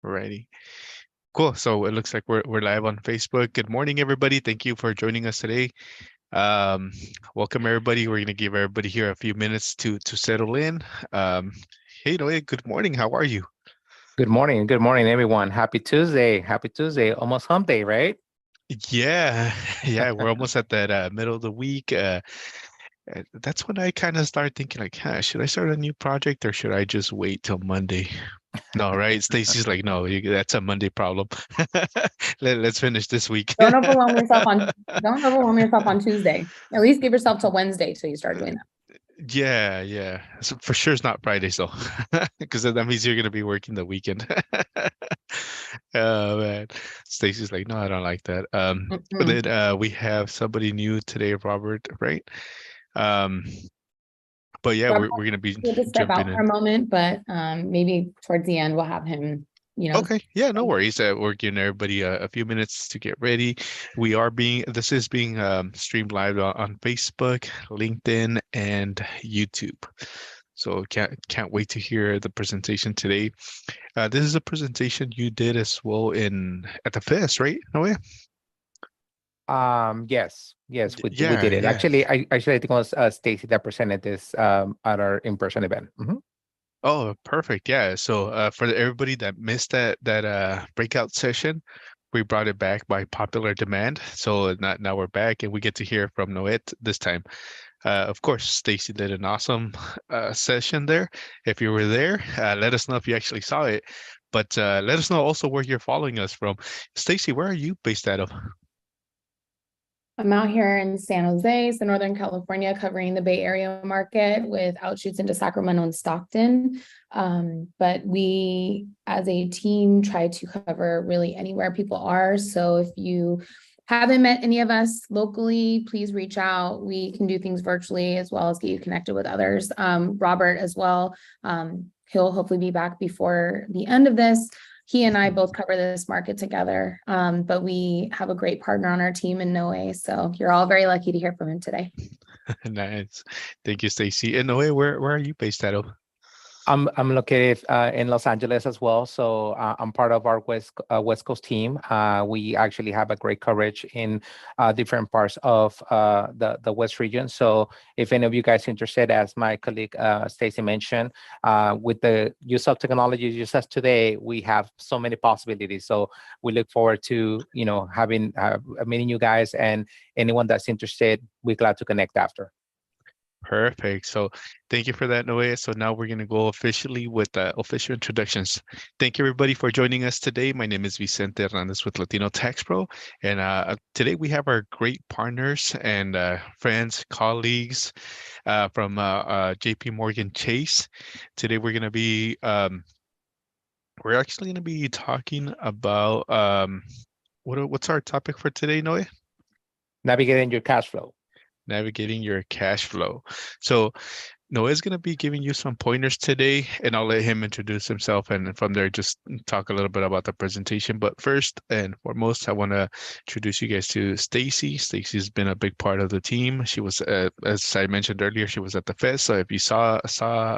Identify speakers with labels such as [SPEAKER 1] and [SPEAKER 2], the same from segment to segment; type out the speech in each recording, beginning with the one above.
[SPEAKER 1] Alrighty. Cool. So it looks like we're live on Facebook. Good morning, everybody. Thank you for joining us today. Um, Welcome everybody. We're gonna give everybody here a few minutes to settle in. Um, hey Noe, good morning. How are you?
[SPEAKER 2] Good morning. Good morning, everyone. Happy Tuesday. Happy Tuesday. Almost hump day, right?
[SPEAKER 1] Yeah, yeah, we're almost at that middle of the week. That's when I kind of start thinking like, should I start a new project or should I just wait till Monday? No, right? Stacy's like, no, that's a Monday problem. Let's finish this week.
[SPEAKER 3] Don't overwhelm yourself on don't overwhelm yourself on Tuesday. At least give yourself till Wednesday till you start doing that.
[SPEAKER 1] Yeah, yeah. So for sure it's not Fridays though, because that means you're gonna be working the weekend. Oh man. Stacy's like, no, I don't like that. But
[SPEAKER 3] Mm-mm.
[SPEAKER 1] then we have somebody new today, Robert, right? Um, but yeah,
[SPEAKER 3] Robert
[SPEAKER 1] we're gonna be
[SPEAKER 3] will just step
[SPEAKER 1] jumping
[SPEAKER 3] out for
[SPEAKER 1] in.
[SPEAKER 3] a moment, but maybe towards the end we'll have him,
[SPEAKER 1] Okay, yeah, no worries. We're giving everybody a few minutes to get ready. This is being streamed live on Facebook, LinkedIn, and YouTube. So can't wait to hear the presentation today. This is a presentation you did as well at the fest, right? No way.
[SPEAKER 2] Yes, we
[SPEAKER 1] Yeah,
[SPEAKER 2] did it.
[SPEAKER 1] yeah.
[SPEAKER 2] Actually, I think it was Stacy that presented this at our in-person event.
[SPEAKER 1] Oh, perfect. Yeah. So for everybody that missed that breakout session, we brought it back by popular demand. So now we're back and we get to hear from Noet this time. Of course, Stacy did an awesome session there. If you were there, let us know if you actually saw it. But let us know also where you're following us from. Stacy, where are you based out of?
[SPEAKER 3] I'm out here in San Jose, so Northern California, covering the Bay Area market with outshoots into Sacramento and Stockton. But we, as a team, try to cover really anywhere people are. So if you haven't met any of us locally, please reach out. We can do things virtually as well as get you connected with others. Robert as well. He'll hopefully be back before the end of this. He and I both cover this market together, but we have a great partner on our team in Noe. So you're all very lucky to hear from him today.
[SPEAKER 1] Nice. Thank you, Stacy. And Noe, where are you based out of?
[SPEAKER 2] I'm located in Los Angeles as well, so I'm part of our West Coast team. We actually have a great coverage in different parts of the West region. So if any of you guys are interested, as my colleague Stacy mentioned, with the use of technology just as today, we have so many possibilities. So we look forward to having meeting you guys, and anyone that's interested, we're glad to connect after.
[SPEAKER 1] Perfect. So thank you for that, Noe. So now we're going to go officially with official introductions. Thank you, everybody, for joining us today. My name is Vicente Hernandez with Latino Tax Pro. And today we have our great partners and friends, colleagues from JP Morgan Chase. Today we're actually going to be talking about what's our topic for today, Noe?
[SPEAKER 2] Navigating your cash flow.
[SPEAKER 1] Navigating your cash flow. So Noah's going to be giving you some pointers today, and I'll let him introduce himself, and from there, just talk a little bit about the presentation. But first and foremost, I want to introduce you guys to Stacy. Stacy's been a big part of the team. She was, as I mentioned earlier, she was at the fest. So if you saw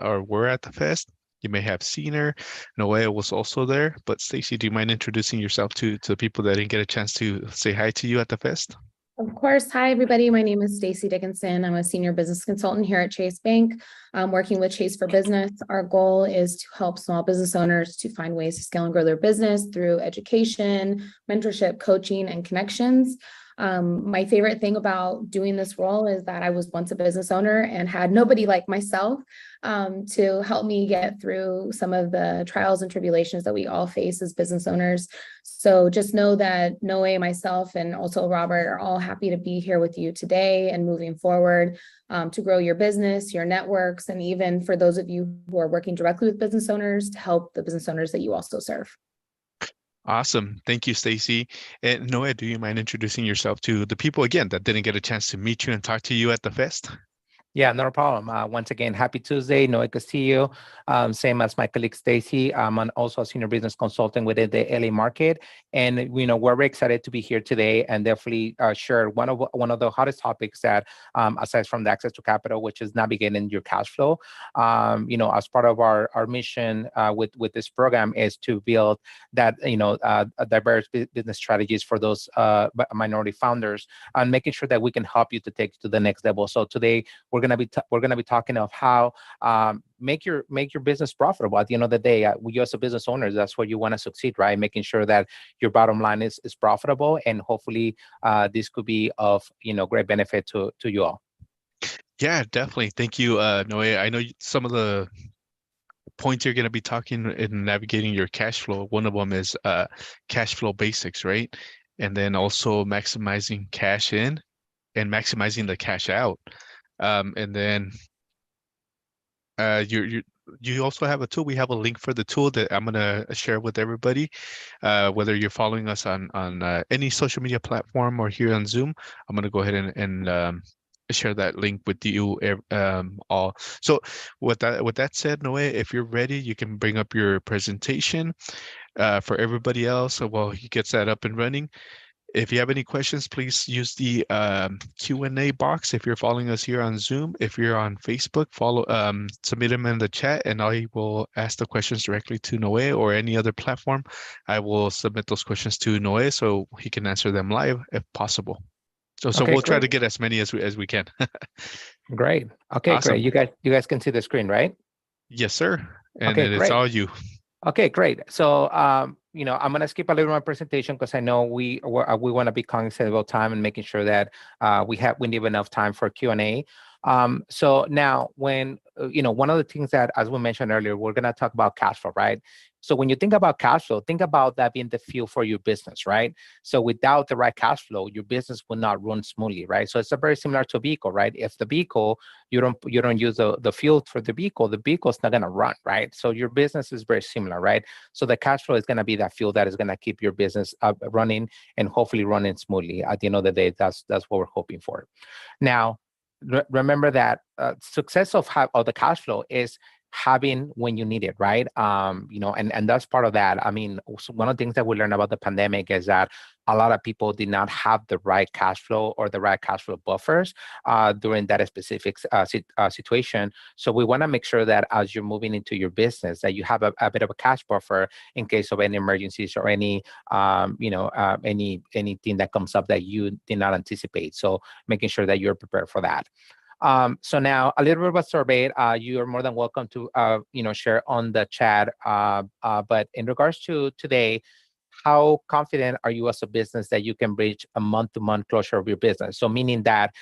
[SPEAKER 1] or were at the fest, you may have seen her. Noah was also there. But Stacy, do you mind introducing yourself to the people that didn't get a chance to say hi to you at the fest?
[SPEAKER 3] Of course. Hi, everybody. My name is Stacy Dickinson. I'm a senior business consultant here at Chase Bank. I'm working with Chase for Business. Our goal is to help small business owners to find ways to scale and grow their business through education, mentorship, coaching, and connections. My favorite thing about doing this role is that I was once a business owner and had nobody like myself to help me get through some of the trials and tribulations that we all face as business owners. So just know that Noe, myself, and also Robert are all happy to be here with you today and moving forward to grow your business, your networks, and even for those of you who are working directly with business owners to help the business owners that you also serve.
[SPEAKER 1] Awesome. Thank you, Stacy. And Noah, do you mind introducing yourself to the people again that didn't get a chance to meet you and talk to you at the fest?
[SPEAKER 2] Yeah, no problem. Once again, happy Tuesday, Noe Castillo. Same as my colleague Stacy. I'm also a senior business consultant within the LA market, and we're very excited to be here today and definitely share one of the hottest topics that, aside from the access to capital, which is navigating your cash flow. As part of our mission with this program is to build that diverse business strategies for those minority founders and making sure that we can help you to take to the next level. So today we're gonna be talking of how make your business profitable. At the end of the day, we as a business owners, that's where you want to succeed, right? Making sure that your bottom line is profitable, and hopefully this could be of great benefit to you all.
[SPEAKER 1] Yeah, definitely. Thank you, Noe. I know some of the points you're going to be talking in navigating your cash flow. One of them is cash flow basics, right? And then also maximizing cash in and maximizing the cash out. And then you also have a tool. We have a link for the tool that I'm gonna share with everybody. Whether you're following us on any social media platform or here on Zoom, I'm gonna go ahead and share that link with you all. So with that said, Noe, if you're ready, you can bring up your presentation for everybody else. So while he gets that up and running. If you have any questions, please use the Q&A box if you're following us here on Zoom. If you're on Facebook, submit them in the chat, and I will ask the questions directly to Noe, or any other platform. I will submit those questions to Noe so he can answer them live if possible. So
[SPEAKER 2] Okay,
[SPEAKER 1] we'll try
[SPEAKER 2] great.
[SPEAKER 1] to get as many as we can.
[SPEAKER 2] Great. Okay,
[SPEAKER 1] Awesome.
[SPEAKER 2] great. You guys can see the screen, right?
[SPEAKER 1] Yes, sir. And
[SPEAKER 2] Okay,
[SPEAKER 1] it's
[SPEAKER 2] great.
[SPEAKER 1] all you.
[SPEAKER 2] Okay, great. So, I'm going to skip a little of my presentation because I know we want to be cognizant about time and making sure that we leave enough time for Q&A. So now, when one of the things that, as we mentioned earlier, we're going to talk about cash flow, right? So when you think about cash flow, think about that being the fuel for your business, right? So without the right cash flow, your business will not run smoothly, right? So it's very similar to a vehicle, right? If the vehicle you don't use the fuel for the vehicle's not going to run, right? So your business is very similar, right? So the cash flow is going to be that fuel that is going to keep your business up running and hopefully running smoothly. At the end of the day, that's what we're hoping for. Now, remember that success of the cash flow is having when you need it, right? And that's part of that. I mean, one of the things that we learned about the pandemic is that a lot of people did not have the right cash flow or the right cash flow buffers during that specific situation. So we want to make sure that as you're moving into your business, that you have a bit of a cash buffer in case of any emergencies or any anything that comes up that you did not anticipate. So making sure that you're prepared for that. So now a little bit of a survey. You are more than welcome to share on the chat. But in regards to today, how confident are you as a business that you can reach a month-to-month closure of your business? So meaning that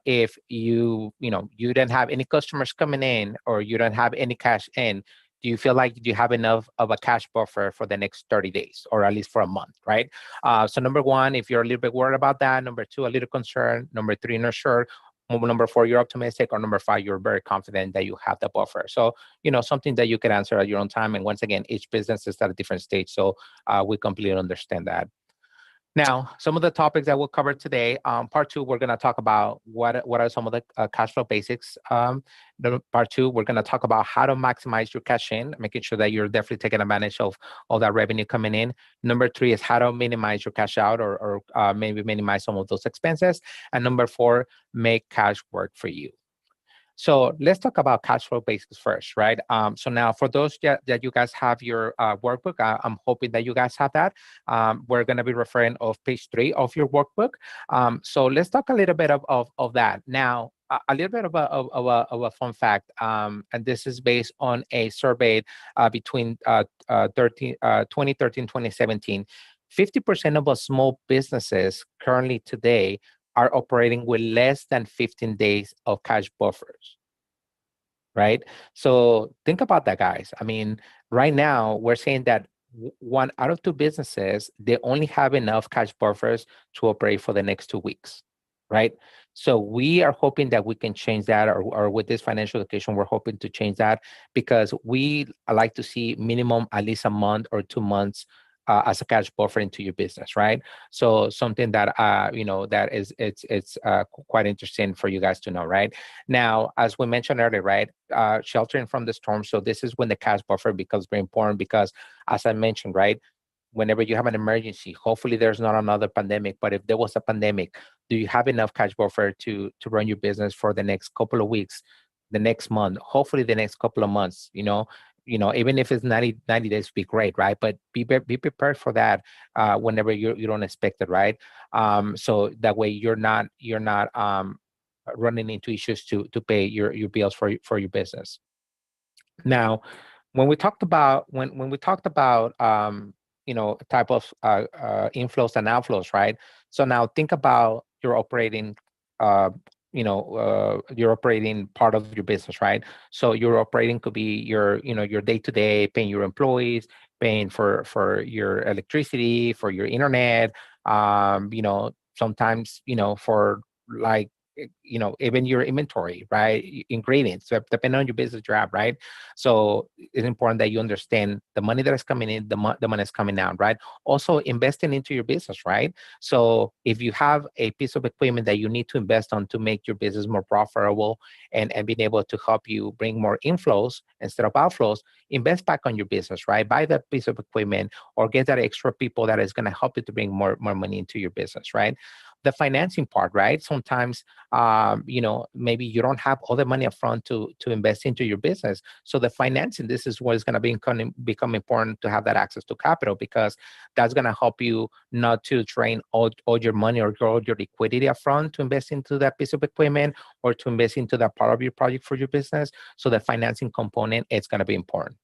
[SPEAKER 2] if you don't have any customers coming in or you don't have any cash in, do you feel like you have enough of a cash buffer for the next 30 days or at least for a month, right? So number one, if you're a little bit worried about that. Number two, a little concerned. Number three, not sure. Number four, you're optimistic. Or number five, you're very confident that you have the buffer. So, something that you can answer at your own time. And once again, each business is at a different stage. So we completely understand that. Now, some of the topics that we'll cover today, part two, we're going to talk about what are some of the cash flow basics. Part two, we're going to talk about how to maximize your cash in, making sure that you're definitely taking advantage of all that revenue coming in. Number three is how to minimize your cash out or maybe minimize some of those expenses. And number four, make cash work for you. So let's talk about cash flow basics first, right? So now for those that you guys have your workbook, I'm hoping that you guys have that. We're going to be referring of page 3 of your workbook. So let's talk a little bit of that. Now, a little bit of a fun fact, and this is based on a survey between 2013, 2017. 50% of our small businesses currently today are operating with less than 15 days of cash buffers, right? So think about that, guys. I mean, right now, we're saying that 1 out of 2 businesses, they only have enough cash buffers to operate for the next 2 weeks, right? So we are hoping that we can change that, or with this financial education, we're hoping to change that because we like to see minimum at least a month or 2 months as a cash buffer into your business, right? So something that that it's quite interesting for you guys to know, right? Now, as we mentioned earlier, right, sheltering from the storm. So this is when the cash buffer becomes very important because, as I mentioned, right, whenever you have an emergency, hopefully there's not another pandemic, but if there was a pandemic, do you have enough cash buffer to run your business for the next couple of weeks, the next month, hopefully the next couple of months? Even if it's 90 days, be great, right? But be prepared for that whenever you don't expect it, right? So that way you're not running into issues to pay your bills for your business. Now, when we talked about type of inflows and outflows, right? So now think about your operating your operating part of your business, right? So your operating could be your your day-to-day, paying your employees, paying for your electricity, for your internet, sometimes for like even your inventory, right? Ingredients, so depending on your business you have, right? So it's important that you understand the money that is coming in, the money is coming out, right? Also investing into your business, right? So if you have a piece of equipment that you need to invest on to make your business more profitable and being able to help you bring more inflows instead of outflows, invest back on your business, right? Buy that piece of equipment or get that extra people that is going to help you to bring more money into your business, right? The financing part, right? Sometimes, maybe you don't have all the money up front to invest into your business. So the financing, this is what is going to become important to have that access to capital, because that's going to help you not to drain all your money or all your liquidity up front to invest into that piece of equipment or to invest into that part of your project for your business. So the financing component, it's going to be important.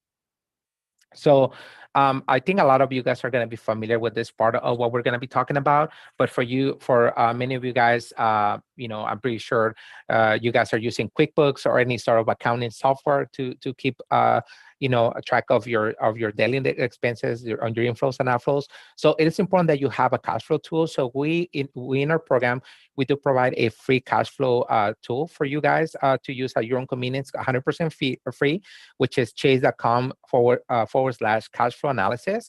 [SPEAKER 2] So I think a lot of you guys are going to be familiar with this part of what we're going to be talking about. But for many of you guys, I'm pretty sure you guys are using QuickBooks or any sort of accounting software to keep a track of your daily expenses, on your inflows and outflows. So it is important that you have a cash flow tool. So we in our program, we do provide a free cash flow tool for you guys to use at your own convenience, 100% free, which is chase.com/cash flow analysis.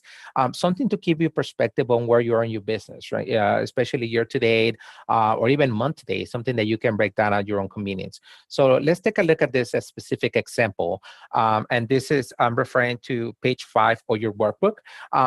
[SPEAKER 2] Something to give you perspective on where you are in your business, right? Especially year to date or even month to date, something that you can break down at your own convenience. So let's take a look at this as specific example. And this is I'm referring to page 5 of your workbook.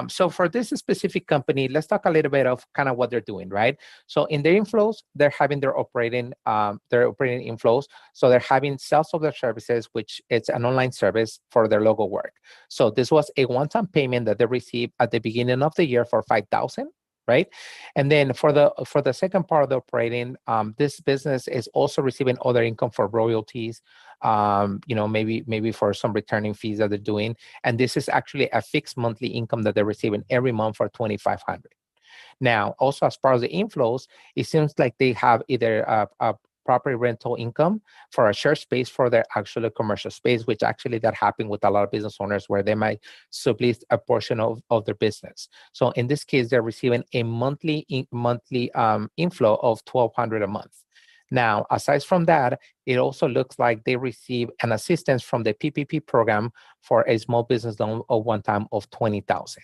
[SPEAKER 2] So for this specific company, let's talk a little bit of kind of what they're doing, right? So in their inflows, they're having their operating inflows. So they're having sales of their services, which it's an online service for their logo work. So this was a one-time payment that they received at the beginning of the year for $5,000. Right, and then for the second part of the operating, this business is also receiving other income for royalties, maybe for some returning fees that they're doing, and this is actually a fixed monthly income that they're receiving every month for $2,500. Now, also as part of the inflows, it seems like they have either a property rental income for a shared space for their actual commercial space, which actually that happened with a lot of business owners where they might sublease a portion of their business. So in this case, they're receiving a monthly inflow of $1,200 a month. Now, aside from that, it also looks like they receive an assistance from the PPP program for a small business loan of one time of $20,000.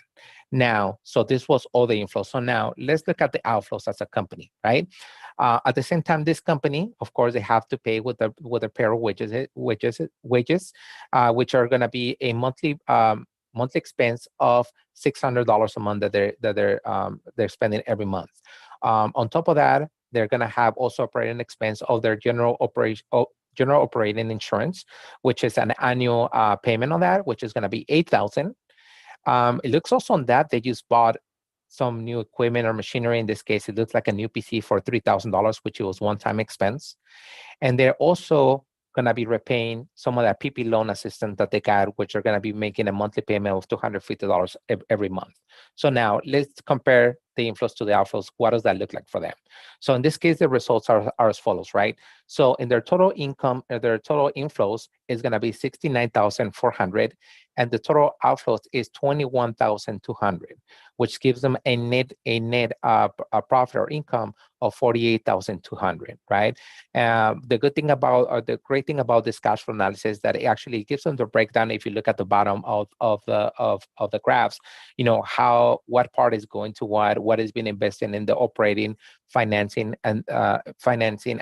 [SPEAKER 2] Now, so this was all the inflow. So now let's look at the outflows as a company, right? At the same time, this company, of course, they have to pay with their payroll wages, which are going to be a monthly expense of $600 a month that they're spending every month. On top of that, they're going to have also operating expense of their general operating insurance, which is an annual payment on that, which is going to be $8,000. It looks also on that they just bought some new equipment or machinery. In this case, it looks like a new PC for $3,000, which was one-time expense. And they're also going to be repaying some of that PP loan assistance that they got, which are going to be making a monthly payment of $250 every month. So now let's compare the inflows to the outflows. What does that look like for them? So in this case, the results are as follows, right? So in their total income, their total inflows is going to be 69,400, and the total outflows is 21,200, which gives them a net a profit or income of 48,200, right? The good thing about, or the great thing about this cash flow analysis, that it actually gives them the breakdown. If you look at the bottom of the graphs, what part is going to what is being invested in the operating, financing and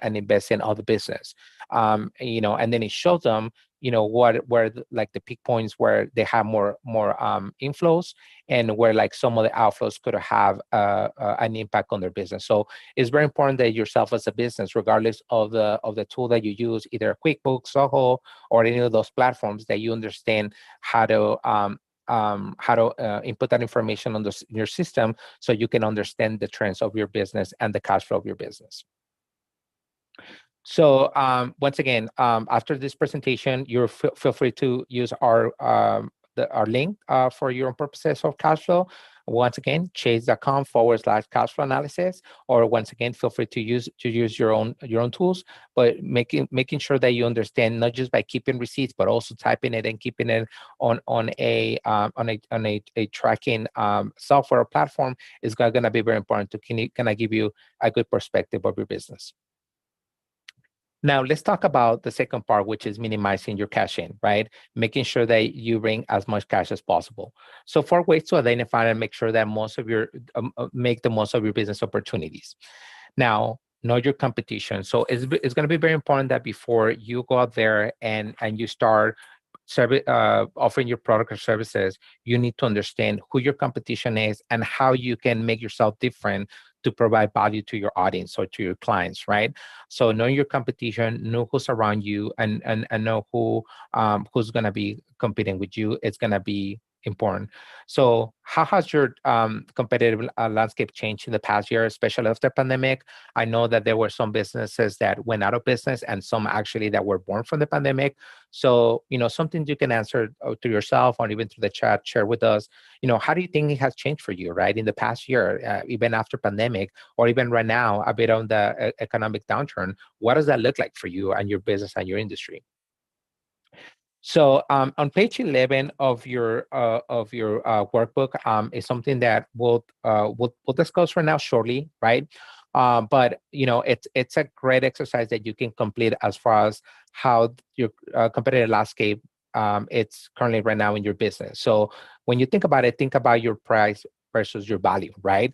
[SPEAKER 2] investing of the business. And then it shows them where like the peak points where they have more inflows, and where like some of the outflows could have an impact on their business. So it's very important that yourself as a business, regardless of the tool that you use, either QuickBooks, Soho, or any of those platforms, that you understand how to input that information on your system, so you can understand the trends of your business and the cash flow of your business. So once again, after this presentation, you feel free to use our link for your own purposes of cash flow. Once again, chase.com/cash flow analysis, or once again, feel free to use your own tools, but making sure that you understand, not just by keeping receipts, but also typing it and keeping it on a tracking software or platform is going to be very important to kind of give you a good perspective of your business. Now, let's talk about the second part, which is minimizing your cash in, right? Making sure that you bring as much cash as possible. So 4 ways to identify and make sure that make the most of your business opportunities. Now, know your competition. So it's going to be very important that before you go out there and you start offering your product or services, you need to understand who your competition is and how you can make yourself different to provide value to your audience or to your clients, right? So know your competition, know who's around you, and know who's going to be competing with you. It's going to be important. So how has your competitive landscape changed in the past year, especially after pandemic? I know that there were some businesses that went out of business, and some actually that were born from the pandemic. So, something you can answer to yourself, or even through the chat, share with us, how do you think it has changed for you, right? In the past year, even after pandemic, or even right now, a bit on the economic downturn, what does that look like for you and your business and your industry? So on page 11 of your workbook is something that we'll discuss right now shortly, right? But it's a great exercise that you can complete as far as how your competitive landscape it's currently right now in your business. So when you think about it, think about your price versus your value, right?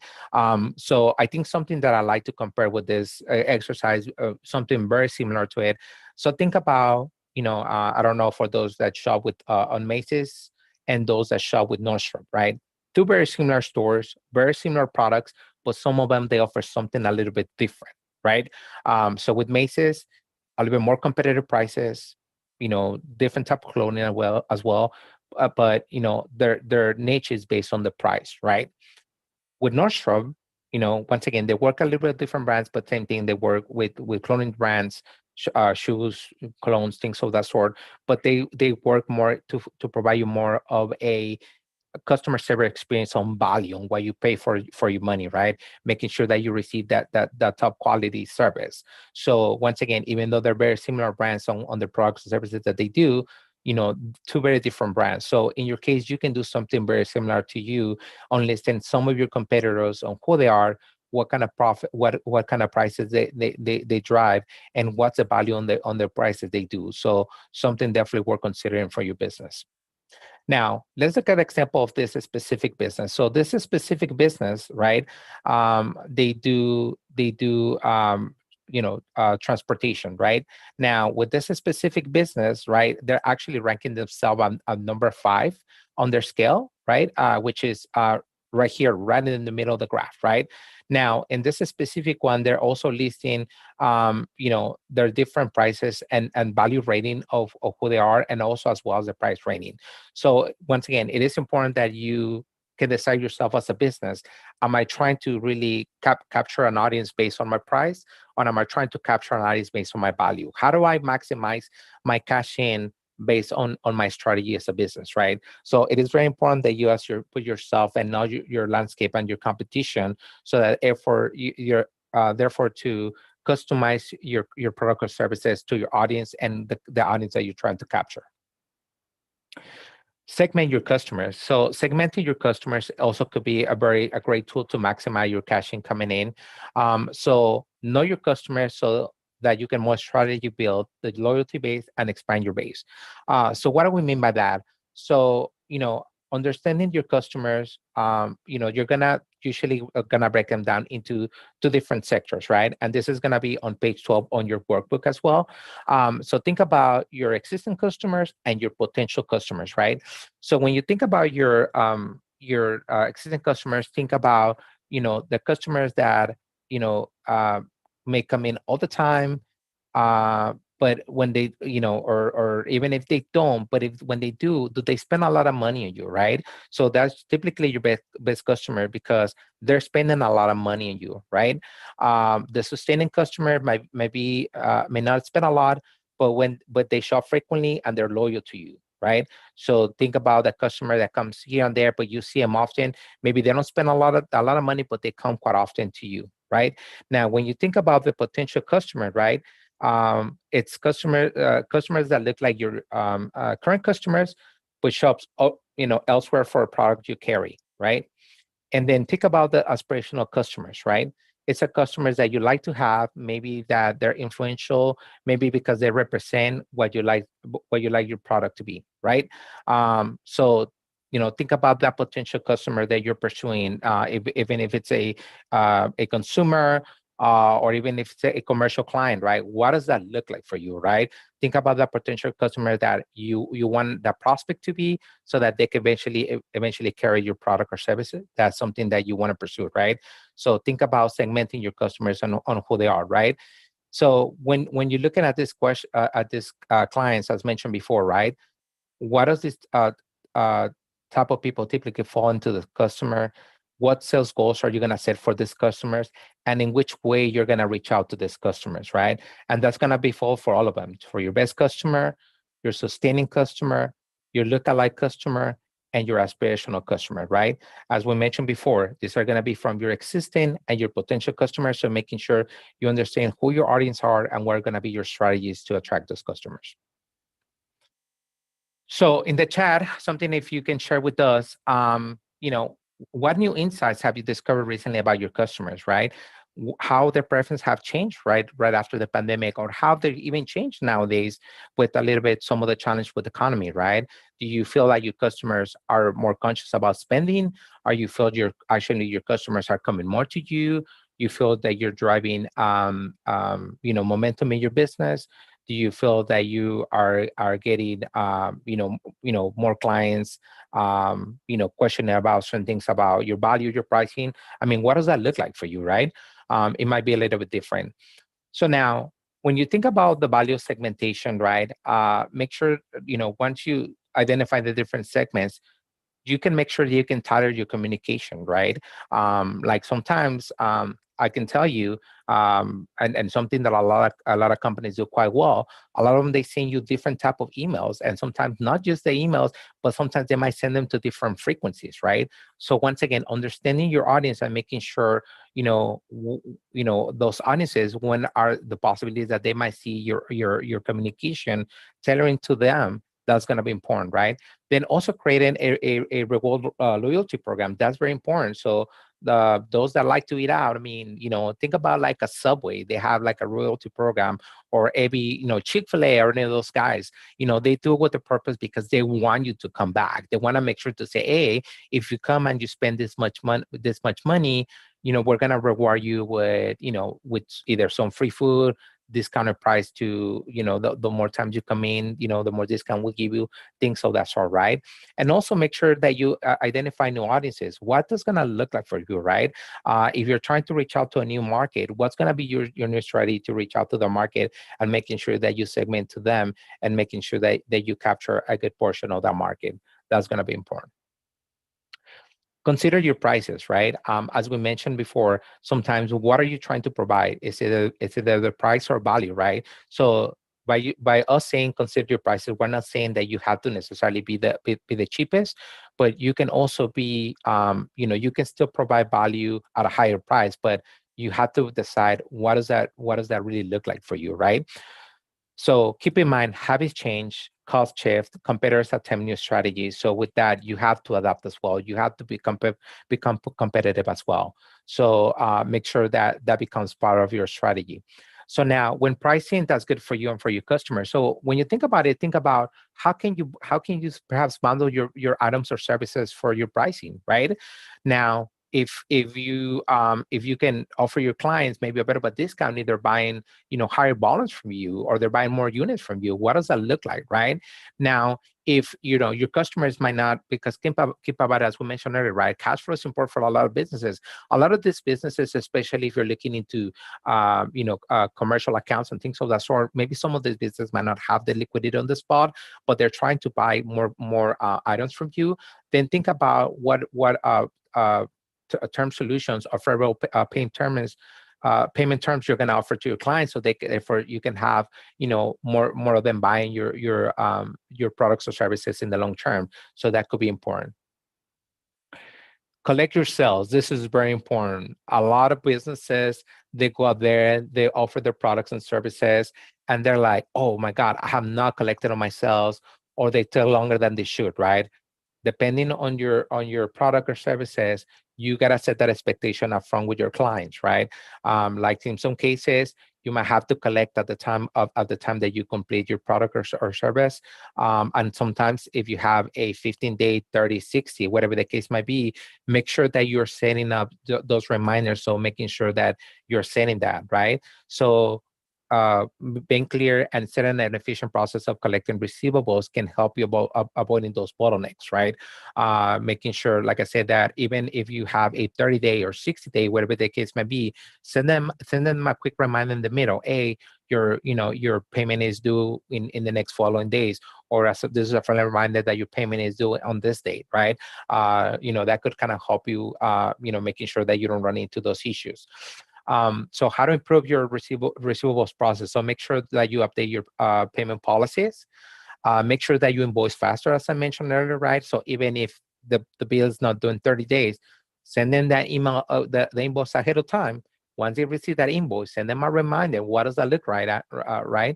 [SPEAKER 2] So I think something that I like to compare with this exercise, something very similar to it. So think about, I don't know, for those that shop with on Macy's and those that shop with Nordstrom, right? 2 very similar stores, very similar products, but some of them, they offer something a little bit different, right? So with Macy's, a little bit more competitive prices, different type of clothing as well. But their niche is based on the price, right? With Nordstrom, once again, they work a little bit different brands, but same thing. They work with clothing brands, shoes, colognes, things of that sort. But they work more to provide you more of a customer service experience on value, on what you pay for your money, right? Making sure that you receive that top quality service. So once again, even though they're very similar brands on the products and services that they do, 2 very different brands. So in your case, you can do something very similar to you, understand some of your competitors on who they are, what kind of profit, what kind of prices they drive, and what's the value on the prices they do. So something definitely worth considering for your business. Now, let's look at an example of this specific business. So this is specific business, right? They do transportation, right? Now, with this specific business, right, they're actually ranking themselves on number 5 on their scale, right? Which is right here, right in the middle of the graph, right? Now, in this specific one, they're also listing, their different prices and value rating of who they are, and also as well as the price rating. So once again, it is important that you can decide yourself as a business. Am I trying to really capture an audience based on my price, or am I trying to capture an audience based on my value? How do I maximize my cash in based on my strategy as a business, right? So it is very important that you put yourself and know your landscape and your competition, so that therefore to customize your product or services to your audience and the audience that you're trying to capture. Segment your customers. So segmenting your customers also could be a great tool to maximize your cash in coming in. So know your customers so that you can more strategy build the loyalty base and expand your base. So what do we mean by that? So, understanding your customers, you're usually gonna break them down into two different sectors, right? And this is gonna be on page 12 on your workbook as well. So think about your existing customers and your potential customers, right? So when you think about your existing customers, think about the customers that may come in all the time, but when they or even if they don't, but when they do they spend a lot of money on you, right? So that's typically your best customer because they're spending a lot of money on you, right? The sustaining customer may not spend a lot, but they shop frequently and they're loyal to you, right? So think about the customer that comes here and there, but you see them often. Maybe they don't spend a lot of money, but they come quite often to you, right? Now, when you think about the potential customer, right? It's customers that look like your current customers, but shops elsewhere for a product you carry, right? And then think about the aspirational customers, right? It's a customers that you like to have, maybe that they're influential, maybe because they represent what you like your product to be, right? So think about that potential customer that you're pursuing, even if it's a consumer, or even if it's a commercial client, right? What does that look like for you, right? Think about that potential customer that you want that prospect to be, so that they can eventually carry your product or services. That's something that you want to pursue, right? So think about segmenting your customers on who they are, right? So when you're looking at this question, clients, as mentioned before, right? What does this type of people typically fall into the customer? What sales goals are you going to set for these customers, and in which way you're going to reach out to these customers, right? And that's going to be for all of them, for your best customer, your sustaining customer, your lookalike customer, and your aspirational customer, right? As we mentioned before, these are going to be from your existing and your potential customers. So making sure you understand who your audience are and what are going to be your strategies to attract those customers. So in the chat, something if you can share with us, what new insights have you discovered recently about your customers, right? How their preferences have changed, right after the pandemic, or how they even changed nowadays with a little bit some of the challenge with the economy, right? Do you feel like your customers are more conscious about spending? Or you feel your customers are coming more to you? You feel that you're driving, momentum in your business? Do you feel that you are getting, more clients, questioning about certain things about your value, your pricing? I mean, what does that look like for you, right? It might be a little bit different. So now, when you think about the value segmentation, right, make sure, once you identify the different segments, you can make sure that you can tailor your communication, right? Like sometimes I can tell you, and something that a lot of companies do quite well. A lot of them, they send you different type of emails, and sometimes not just the emails, but sometimes they might send them to different frequencies, right? So once again, understanding your audience and making sure those audiences, when are the possibilities that they might see your communication, tailoring to them. That's going to be important, right? Then also creating a reward loyalty program. That's very important. So those that like to eat out, I mean, think about like a Subway. They have like a loyalty program, or maybe Chick-fil-A or any of those guys. They do it with a purpose because they want you to come back. They want to make sure to say, hey, if you come and you spend this much money, we're gonna reward you with either some free food, discounted price to, the more times you come in, the more discount we'll give you, things of that sort, right? And also make sure that you identify new audiences. What is going to look like for you, right? If you're trying to reach out to a new market, what's going to be your new strategy to reach out to the market, and making sure that you segment to them, and making sure that you capture a good portion of that market. That's going to be important. Consider your prices, right? As we mentioned before, sometimes what are you trying to provide? Is it the price or value, right? So by us saying consider your prices, we're not saying that you have to necessarily be the cheapest, but you can also be, you can still provide value at a higher price, but you have to decide what does that really look like for you, right? So keep in mind, habits change, cost shift, competitors attempt new strategies. So with that, you have to adapt as well. You have to become competitive as well. So make sure that that becomes part of your strategy. So now, when pricing, that's good for you and for your customers. So when you think about it, think about how can you perhaps bundle your items or services for your pricing, right? Now, if you can offer your clients maybe a bit of a discount, either buying higher volumes from you or they're buying more units from you, what does that look like, right? Now, if your customers might not, because keep about it, as we mentioned earlier, right? Cash flow is important for a lot of businesses. A lot of these businesses, especially if you're looking into commercial accounts and things of that sort, maybe some of these businesses might not have the liquidity on the spot, but they're trying to buy more items from you. Then think about what term solutions or favorable payment terms you're going to offer to your clients, so therefore you can have more of them buying your products or services in the long term. So that could be important. Collect your sales. This is very important. A lot of businesses, they go out there, they offer their products and services, and they're like, oh my God, I have not collected on my sales, or they take longer than they should, right? Depending on your product or services, you gotta set that expectation up front with your clients, right? Like in some cases, you might have to collect at the time that you complete your product or service. And sometimes if you have a 15-day, 30, 60, whatever the case might be, make sure that you're setting up those reminders. So making sure that you're setting that, right? So being clear and setting an efficient process of collecting receivables can help you avoiding those bottlenecks, right? Making sure, like I said, that even if you have a 30-day or 60-day, whatever the case may be, send them a quick reminder in the middle. Hey, your payment is due in the next following days, or this is a friendly reminder that your payment is due on this date, right? That could kind of help you, making sure that you don't run into those issues. So how to improve your receivables process. So make sure that you update your payment policies. Make sure that you invoice faster, as I mentioned earlier, right? So even if the bill is not due in 30 days, send them that email, the invoice ahead of time. Once they receive that invoice, send them a reminder. What does that look right? Right?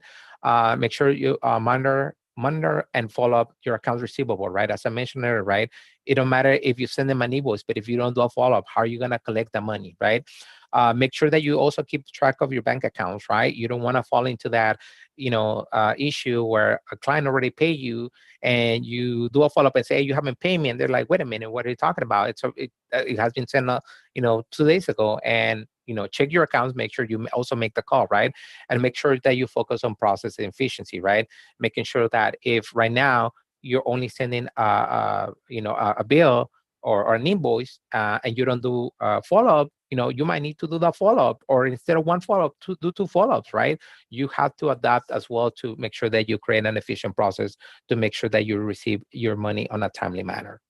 [SPEAKER 2] Make sure you monitor and follow up your accounts receivable, right? As I mentioned earlier, right? It don't matter if you send them an invoice, but if you don't do a follow-up, how are you going to collect the money, right? Make sure that you also keep track of your bank accounts, right? You don't want to fall into that, issue where a client already paid you and you do a follow-up and say, hey, you haven't paid me. And they're like, wait a minute, what are you talking about? It has been sent, 2 days ago. And, check your accounts, make sure you also make the call, right? And make sure that you focus on process efficiency, right? Making sure that if right now you're only sending, a bill or an invoice and you don't do follow-up, you might need to do that follow-up, or instead of one follow-up, to do 2 follow-ups, right? You have to adapt as well to make sure that you create an efficient process to make sure that you receive your money on a timely manner.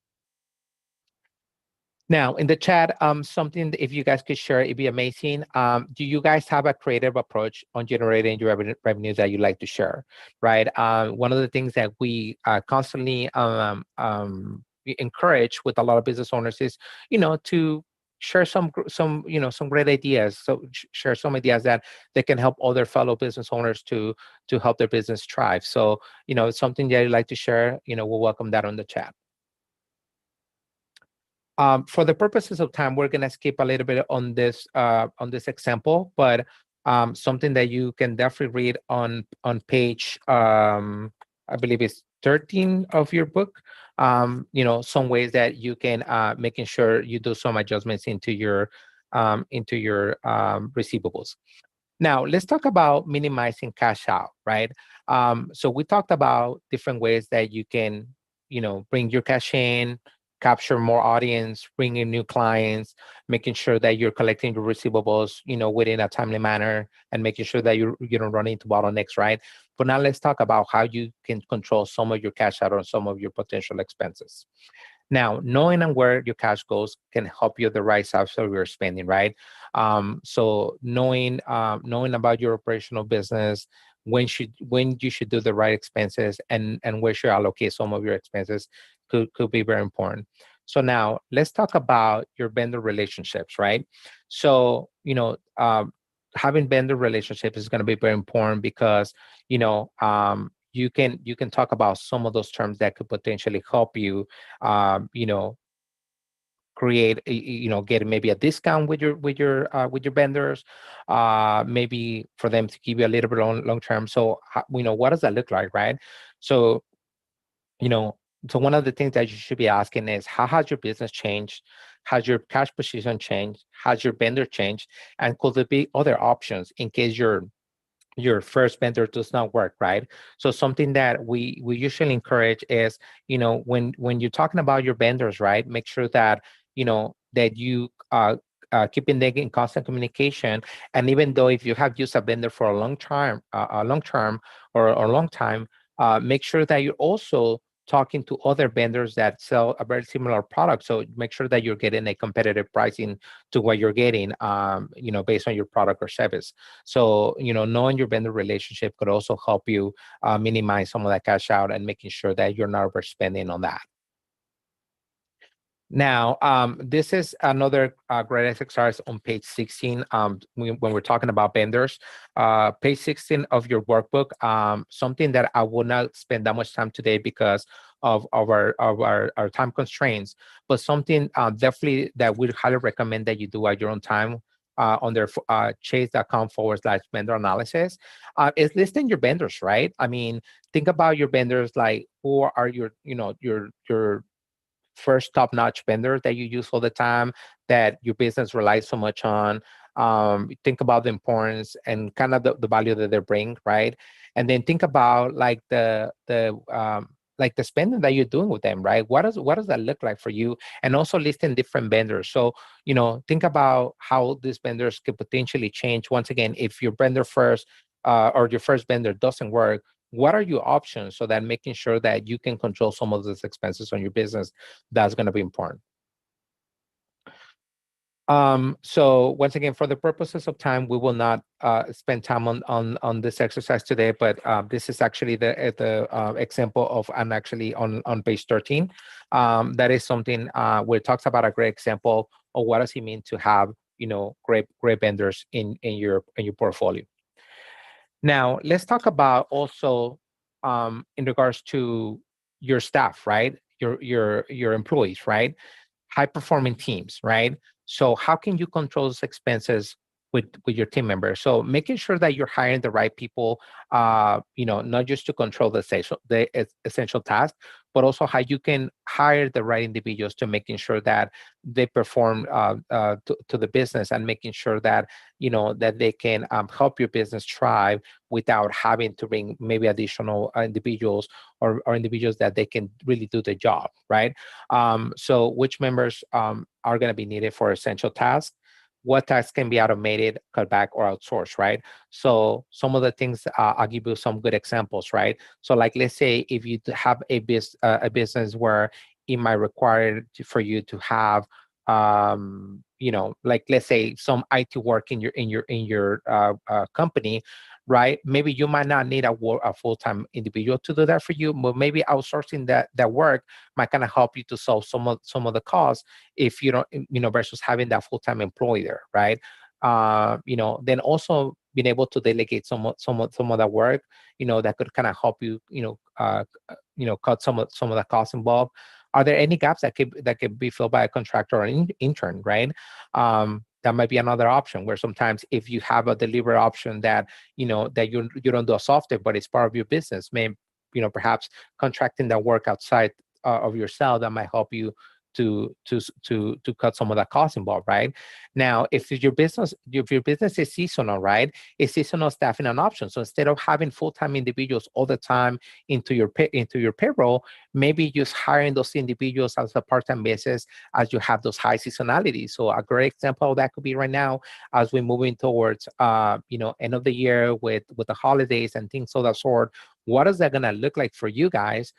[SPEAKER 2] Now, in the chat, something that if you guys could share, it'd be amazing. Do you guys have a creative approach on generating your revenue that you'd like to share, right? One of the things that we constantly encourage with a lot of business owners is, to share some great ideas. So share some ideas that they can help other fellow business owners to help their business thrive. So, it's something that you'd like to share, we'll welcome that on the chat. For the purposes of time, we're going to skip a little bit on this example, but something that you can definitely read on page, I believe it's 13 of your book. Some ways that you can making sure you do some adjustments into your receivables. Now, let's talk about minimizing cash out, right? So we talked about different ways that you can, bring your cash in, capture more audience, bring in new clients, making sure that you're collecting your receivables, within a timely manner, and making sure that you don't run into bottlenecks, right? But now let's talk about how you can control some of your cash out or some of your potential expenses. Now, knowing where your cash goes can help you the right size of your spending, right? So knowing about your operational business, when you should do the right expenses, and where should allocate some of your expenses could be very important. So now let's talk about your vendor relationships, right? So, having vendor relationships is going to be very important because, you can talk about some of those terms that could potentially help you, create get maybe a discount with your vendors, maybe for them to give you a little bit long term. So what does that look like, right? So you know so one of the things that you should be asking is, how has your business changed? Has your cash position changed? Has your vendor changed? And could there be other options in case your first vendor does not work, right? So something that we usually encourage is, when you're talking about your vendors, right, make sure that that you keeping them in constant communication. And even though if you have used a vendor for a long term or a long time, make sure that you're also talking to other vendors that sell a very similar product. So make sure that you're getting a competitive pricing to what you're getting, based on your product or service. So, knowing your vendor relationship could also help you minimize some of that cash out and making sure that you're not overspending on that. Now, this is another great exercise on page 16. When we're talking about vendors, page 16 of your workbook, something that I will not spend that much time today because of our time constraints, but something definitely that we highly recommend that you do at your own time, on their chase.com/vendor analysis, is listing your vendors, right? I mean, think about your vendors, like who are your first top-notch vendor that you use all the time, that your business relies so much on. Think about the importance and kind of the value that they bring, right? And then think about like the spending that you're doing with them, right? What does that look like for you? And also listing different vendors. So, think about how these vendors could potentially change. Once again, if your vendor first, or your first vendor doesn't work, what are your options, so that making sure that you can control some of those expenses on your business, that's going to be important. So once again, for the purposes of time, we will not spend time on this exercise today, but this is actually the example of, and actually on page 13, that is something where it talks about a great example of what does it mean to have great vendors in your portfolio. Now, let's talk about also, in regards to your staff, right? Your employees, right? High performing teams, right? So how can you control those expenses with your team members? So making sure that you're hiring the right people, not just to control the essential task, but also how you can hire the right individuals to making sure that they perform to the business, and making sure that that they can help your business thrive without having to bring maybe additional individuals, or individuals that they can really do the job, right? So which members are going to be needed for essential tasks? What tasks can be automated, cut back, or outsourced, right? So some of the things, I'll give you some good examples, right? So like, let's say if you have a business where it might require for you to have, like, let's say some IT work in your company, right? Maybe you might not need a full-time individual to do that for you, but maybe outsourcing that work might kind of help you to solve some of the costs, if you don't, versus having that full-time employee there, right? Then also being able to delegate some of that work, that could kind of help you, cut some of the costs involved. Are there any gaps that could be filled by a contractor or an intern, right? That might be another option, where sometimes if you have a delivery option that that you don't do a software, but it's part of your business, perhaps contracting that work outside of yourself, that might help you to cut some of that cost involved, right? Now, if your business is seasonal, right, is seasonal staffing an option? So instead of having full-time individuals all the time into your payroll, maybe just hiring those individuals as a part-time basis as you have those high seasonalities. So a great example of that could be right now, as we're moving towards end of the year with the holidays and things of that sort. What is that going to look like for you guys?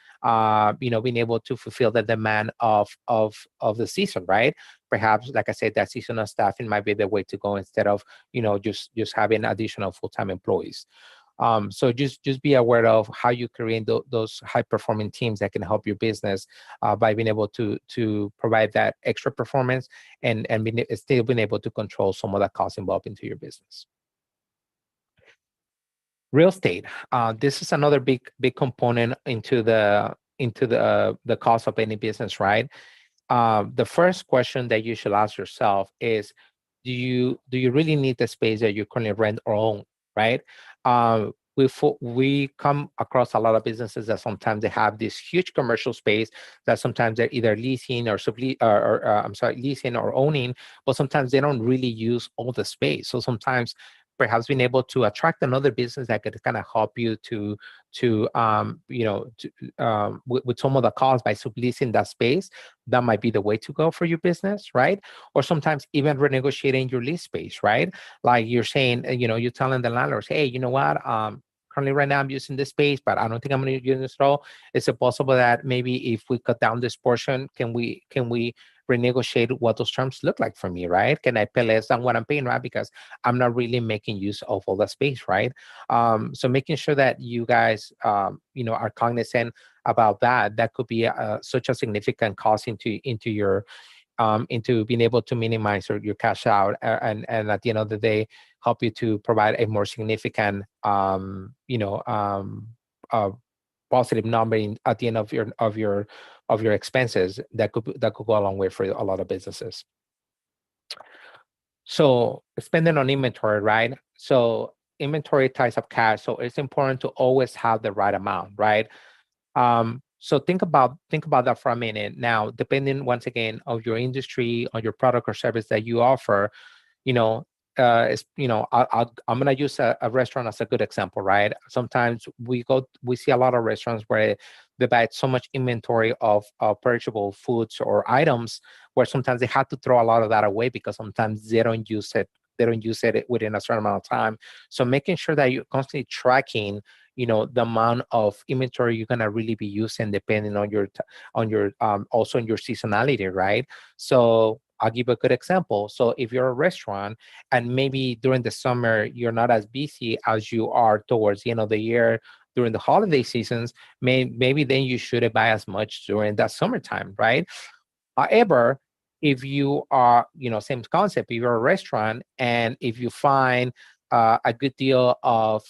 [SPEAKER 2] Being able to fulfill the demand of the season, right? Perhaps, like I said, that seasonal staffing might be the way to go, instead of just having additional full-time employees. So just be aware of how you create those high performing teams that can help your business by being able to provide that extra performance and still being able to control some of the costs involved into your business. Real estate. This is another big component into the cost of any business, right? The first question that you should ask yourself is, do you really need the space that you currently rent or own, right? We come across a lot of businesses that sometimes they have this huge commercial space that sometimes they're either leasing or leasing or owning, but sometimes they don't really use all the space. So sometimes perhaps being able to attract another business that could kind of help you with some of the costs by subleasing that space, that might be the way to go for your business, right? Or sometimes even renegotiating your lease space, right? Like you're saying, you're telling the landlords, hey, you know what? Currently right now I'm using this space, but I don't think I'm going to use this at all. Is it possible that maybe if we cut down this portion, can we renegotiate what those terms look like for me, right? Can I pay less than what I'm paying, right? Because I'm not really making use of all the space, right? So making sure that you guys, are cognizant about that. That could be such a significant cost into your into being able to minimize your cash out, and at the end of the day, help you to provide a more significant, positive number at the end of your expenses. That could go a long way for a lot of businesses. So spending on inventory, right? So inventory ties up cash. So it's important to always have the right amount, right? So think about that for a minute. Now, depending once again of your industry, on your product or service that you offer, I'm gonna use a restaurant as a good example, right? Sometimes we see a lot of restaurants where they buy so much inventory of perishable foods or items, where sometimes they have to throw a lot of that away because sometimes they don't use it. They don't use it within a certain amount of time. So making sure that you're constantly tracking, the amount of inventory you're gonna really be using, depending on your also on your seasonality, right? So I'll give a good example. So if you're a restaurant and maybe during the summer you're not as busy as you are towards the end of the year during the holiday seasons, maybe then you shouldn't buy as much during that summertime, right? However, if you are, same concept, if you're a restaurant and if you find a good deal of,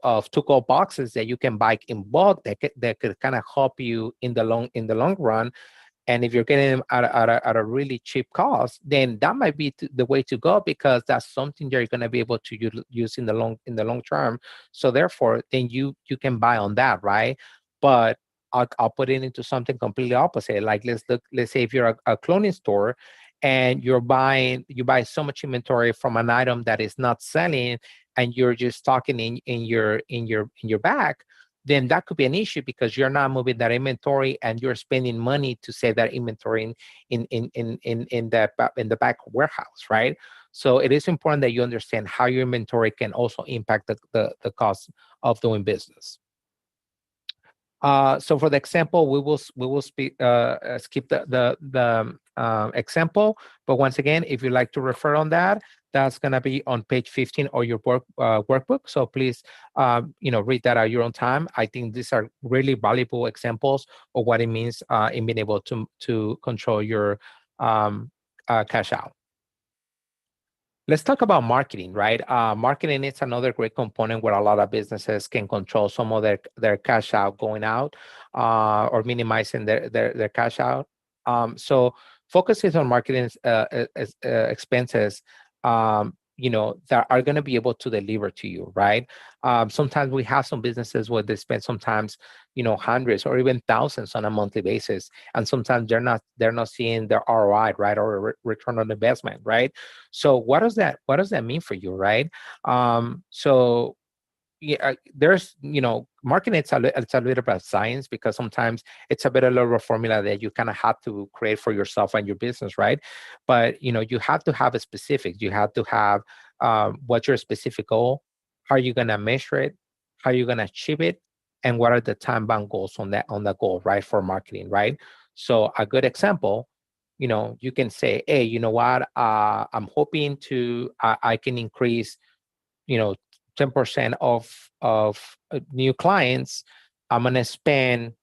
[SPEAKER 2] of to-go boxes that you can buy in bulk, that could kind of help you in the long run, and if you're getting them at a really cheap cost, then that might be the way to go, because that's something you're going to be able to use in the long term. So therefore, then you can buy on that, right? But I'll put it into something completely opposite. Like let's say if you're a clothing store and you buy so much inventory from an item that is not selling, and you're just stocking in your back, then that could be an issue, because you're not moving that inventory and you're spending money to save that inventory in the back warehouse, right? So it is important that you understand how your inventory can also impact the cost of doing business. So for the example, we will skip the example, but once again, if you'd like to refer on that, that's going to be on page 15 of your workbook. So please, read that at your own time. I think these are really valuable examples of what it means in being able to control your cash out. Let's talk about marketing, right? Marketing is another great component where a lot of businesses can control some of their cash out going out, or minimizing their cash out. So focuses on marketing expenses, that are going to be able to deliver to you, right? Sometimes we have some businesses where they spend sometimes, hundreds or even thousands on a monthly basis, and sometimes they're not seeing the ROI, right, or return on investment, right? So what does that mean for you, right? So yeah, there's, marketing, it's a little bit about science, because sometimes it's a bit of a formula that you kind of have to create for yourself and your business, right? But you have to have a specific. You have to have what's your specific goal, how are you going to measure it, how are you going to achieve it, and what are the time bound goals on that goal, right, for marketing, right? So a good example, you can say, hey, you know what, I'm hoping to I can increase, 10% of new clients, I'm going to spend,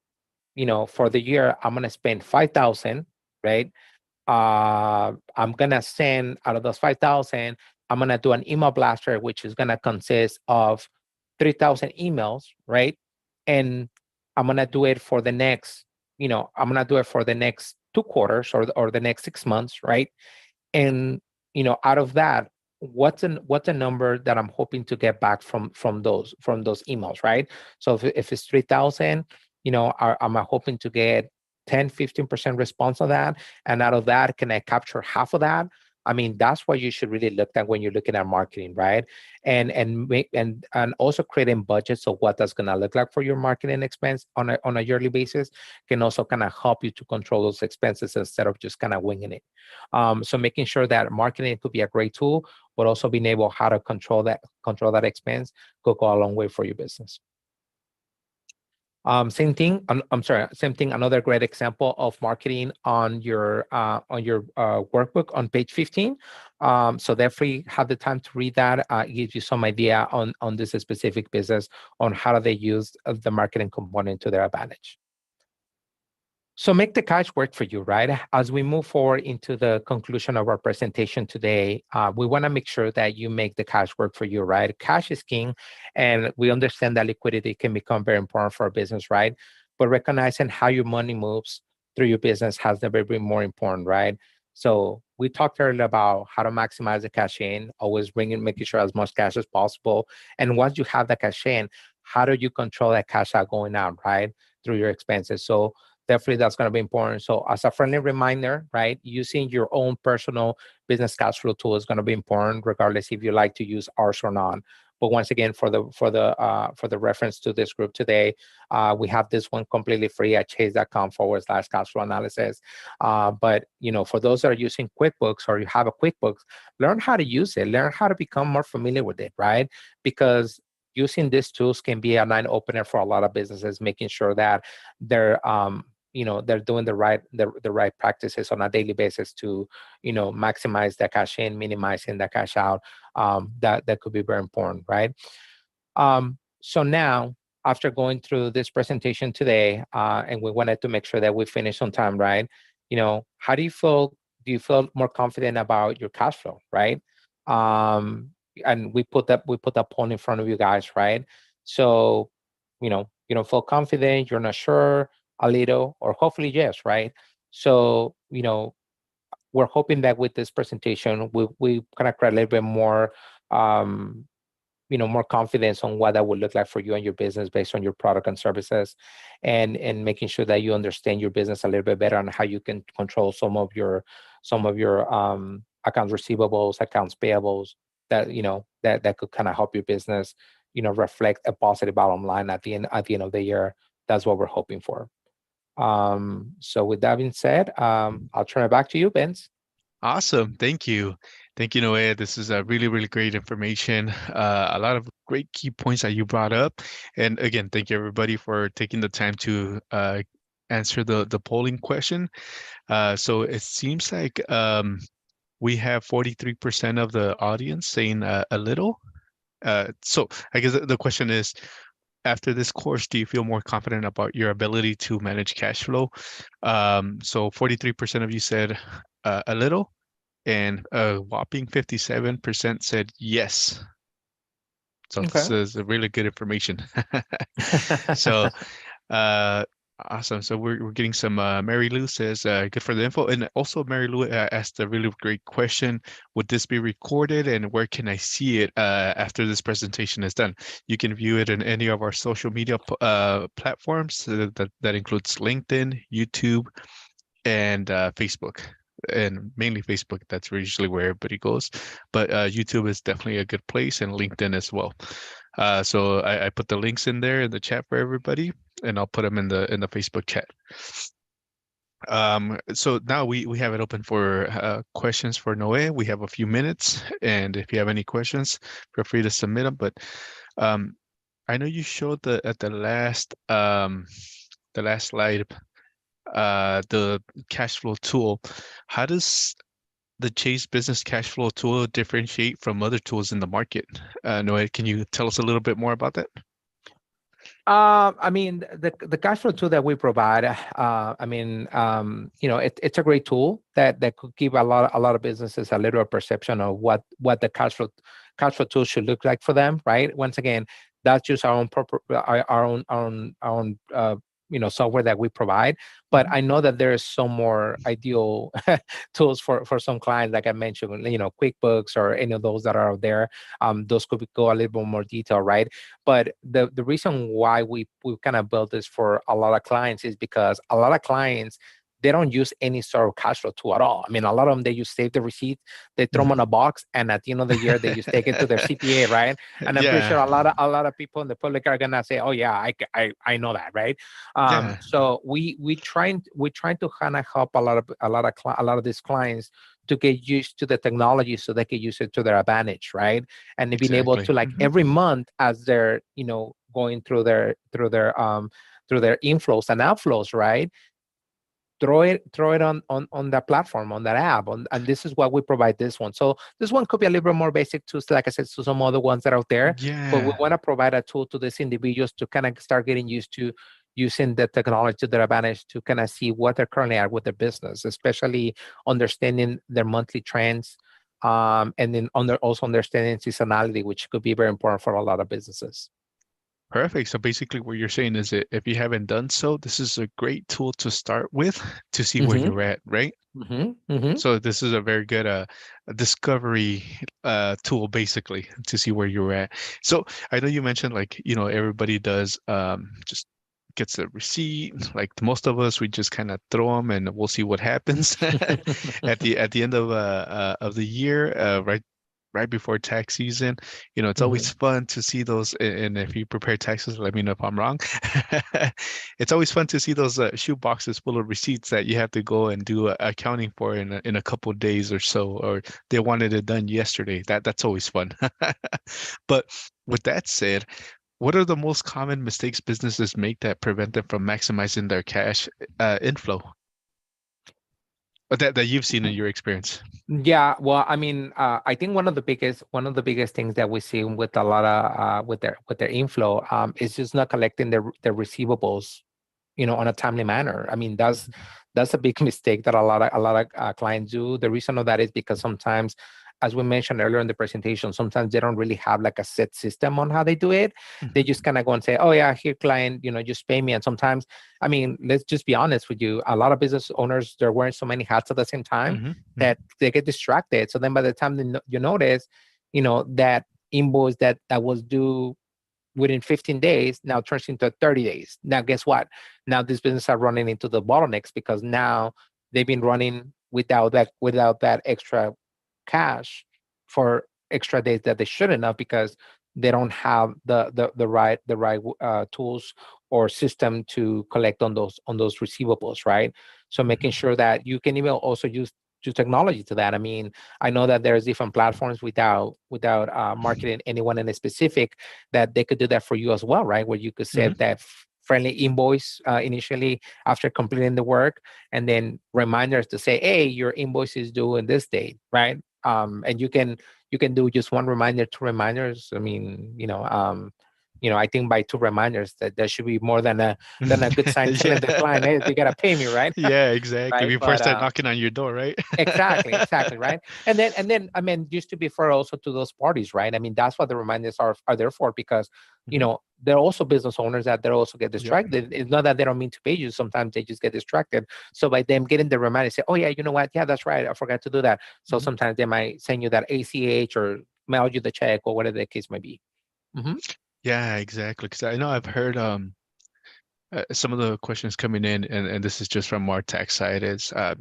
[SPEAKER 2] for the year, I'm going to spend 5,000, right? I'm going to send out of those 5,000, I'm going to do an email blaster, which is going to consist of 3,000 emails, right? And I'm going to do it for the next, I'm going to do it for the next 2 quarters or the next 6 months, right? And, out of that, what's a number that I'm hoping to get back from those emails, right? So if it's 3,000, I'm hoping to get 10-15% response on that. And out of that, can I capture half of that? I mean, that's what you should really look at when you're looking at marketing, right? And also creating budgets of what that's gonna look like for your marketing expense on a yearly basis can also kind of help you to control those expenses instead of just kind of winging it. So making sure that marketing could be a great tool, but also being able how to control that expense could go a long way for your business. Same thing. Same thing. Another great example of marketing on your workbook on page 15. So definitely have the time to read that. It gives you some idea on this specific business on how do they use the marketing component to their advantage. So make the cash work for you, right? As we move forward into the conclusion of our presentation today, we want to make sure that you make the cash work for you, right? Cash is king, and we understand that liquidity can become very important for a business, right? But recognizing how your money moves through your business has never been more important, right? So we talked earlier about how to maximize the cash in, always making sure as much cash as possible. And once you have the cash in, how do you control that cash out going out, right? Through your expenses. So definitely that's going to be important. So as a friendly reminder, right, using your own personal business cash flow tool is going to be important, regardless if you like to use ours or not. But once again, for the reference to this group today, we have this one completely free at chase.com/cash flow analysis. But for those that are using QuickBooks or you have a QuickBooks, learn how to use it, learn how to become more familiar with it, right? Because using these tools can be an eye opener for a lot of businesses, making sure that they're they're doing the right practices on a daily basis to maximize the cash in, minimizing the cash out. That could be very important, right? So now, after going through this presentation today, and we wanted to make sure that we finish on time, right? How do you feel? Do you feel more confident about your cash flow, right? And we put that poll in front of you guys, right? So, you don't feel confident, you're not sure, a little, or hopefully yes, right? So, we're hoping that with this presentation, we kind of create a little bit more, more confidence on what that would look like for you and your business based on your product and services, and making sure that you understand your business a little bit better on how you can control some of your accounts receivables, accounts payables, that that could kind of help your business, reflect a positive bottom line at the end of the year. That's what we're hoping for. So with that being said, I'll turn it back to you, Vince.
[SPEAKER 1] Awesome. Thank you. Thank you, Noé. This is a really, really great information. A lot of great key points that you brought up. And again, thank you everybody for taking the time to answer the polling question. So it seems like we have 43% of the audience saying a little. So I guess the question is, after this course, do you feel more confident about your ability to manage cash flow? So 43% of you said a little, and a whopping 57% said yes. So this is a really good information. So awesome. So we're getting some Mary Lou says good for the info. And also Mary Lou asked a really great question. Would this be recorded, and where can I see it after this presentation is done? You can view it in any of our social media platforms. That includes LinkedIn, YouTube, and Facebook. And mainly Facebook, that's usually where everybody goes. But YouTube is definitely a good place, and LinkedIn as well. So I put the links in there in the chat for everybody, and I'll put them in the Facebook chat. So now we have it open for questions for Noé. We have a few minutes, and if you have any questions, feel free to submit them. But I know you showed at the last slide the cash flow tool. How does the Chase Business Cash Flow tool differentiate from other tools in the market? Noe, can you tell us a little bit more about that?
[SPEAKER 2] I mean, the cash flow tool that we provide, it's a great tool that could give a lot of businesses a little perception of what the cash flow tool should look like for them, right? Once again, that's just our own software that we provide. But I know that there is some more ideal tools for some clients, like I mentioned, QuickBooks or any of those that are out there. Those could go a little bit more detail, right? But the reason why we kind of built this for a lot of clients is because a lot of clients, they don't use any sort of cash flow tool at all. I mean, a lot of them, they just save the receipt, they throw them in a box, and at the end of the year, they just take it to their CPA, right? And I'm pretty sure a lot of people in the public are gonna say, "Oh yeah, I know that," right?
[SPEAKER 1] Yeah.
[SPEAKER 2] So we trying to kind of help a lot of these clients to get used to the technology so they can use it to their advantage, right? And they've been able to, like, every month, as they're going through their inflows and outflows, right? Throw it on that platform, on that app, and this is what we provide this one. So this one could be a little bit more basic to, like I said, to some other ones that are out there. But we
[SPEAKER 1] Yeah.
[SPEAKER 2] want to provide a tool to these individuals to kind of start getting used to using the technology to their advantage, to kind of see what they're currently at with their business, especially understanding their monthly trends, and then also understanding seasonality, which could be very important for a lot of businesses.
[SPEAKER 1] Perfect. So basically what you're saying is that if you haven't done so, this is a great tool to start with to see where you're at, right? So this is a very good discovery tool, basically, to see where you're at. So I know you mentioned, like, everybody does just gets a receipt. Like most of us, we just kind of throw them and we'll see what happens at the end of the year, right before tax season. It's always fun to see those. And if you prepare taxes, let me know if I'm wrong. It's always fun to see those shoe boxes full of receipts that you have to go and do accounting for in a couple of days or so, or they wanted it done yesterday. That's always fun. But with that said, what are the most common mistakes businesses make that prevent them from maximizing their cash inflow? But that you've seen in your experience.
[SPEAKER 2] Yeah, well, I mean, I think one of the biggest things that we see with a lot of with their inflow, is just not collecting their receivables, on a timely manner. I mean, that's a big mistake that a lot of clients do. The reason of that is because sometimes, as we mentioned earlier in the presentation, sometimes they don't really have like a set system on how they do it. They just kind of go and say, "Oh yeah, here, client, just pay me." And sometimes, I mean, let's just be honest with you, a lot of business owners, they're wearing so many hats at the same time that they get distracted. So then by the time you notice, that invoice that was due within 15 days now turns into 30 days. Now, guess what? Now these businesses are running into the bottlenecks because now they've been running without that extra cash for extra days that they shouldn't have, because they don't have the right tools or system to collect on those receivables, right? So making sure that you can even also use technology to that. I mean, I know that there's different platforms without marketing anyone in a specific, that they could do that for you as well, right? Where you could set that friendly invoice initially after completing the work, and then reminders to say, "Hey, your invoice is due in this date," right? And you can do just one reminder, two reminders. I mean, I think by two reminders, that should be more than a good sign telling the client, "Hey, you gotta pay me," right?
[SPEAKER 1] Yeah, exactly.
[SPEAKER 2] Right,
[SPEAKER 1] Before I
[SPEAKER 2] but
[SPEAKER 1] start knocking on your door, right?
[SPEAKER 2] exactly, right. And then I mean, just to be fair also to those parties, right? I mean, that's what the reminders are there for, because they're also business owners that they also get
[SPEAKER 1] Yep.
[SPEAKER 2] distracted. It's not that they don't mean to pay you. Sometimes they just get distracted. So by them getting the reminder, say, "Oh yeah, you know what? Yeah, that's right. I forgot to do that." So sometimes they might send you that ACH or mail you the check or whatever the case might be.
[SPEAKER 1] Yeah, exactly. Because I know I've heard some of the questions coming in, and this is just from our tax side, is how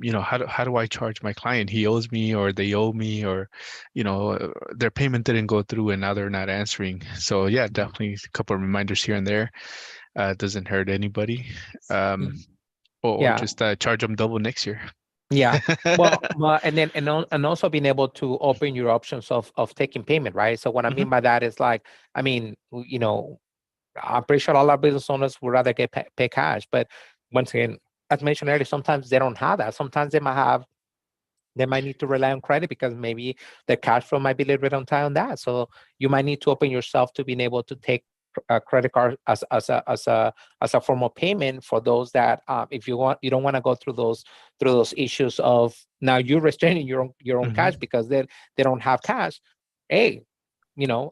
[SPEAKER 1] do I charge my client? He owes me, or they owe me, or their payment didn't go through and now they're not answering. So yeah, definitely a couple of reminders here and there doesn't hurt anybody. Or
[SPEAKER 2] Yeah.
[SPEAKER 1] just charge them double next year.
[SPEAKER 2] Yeah. Well, and then and also being able to open your options of taking payment, right? So what I mean by that is, like, I mean, I'm pretty sure all our business owners would rather get pay cash, but once again, as mentioned earlier, sometimes they don't have that. Sometimes they might have They might need to rely on credit because maybe the cash flow might be a little bit untied on that. So you might need to open yourself to being able to take a credit card as a form of payment for those that if you don't want to go through those issues of now you're restraining your own cash because they don't have cash. Hey,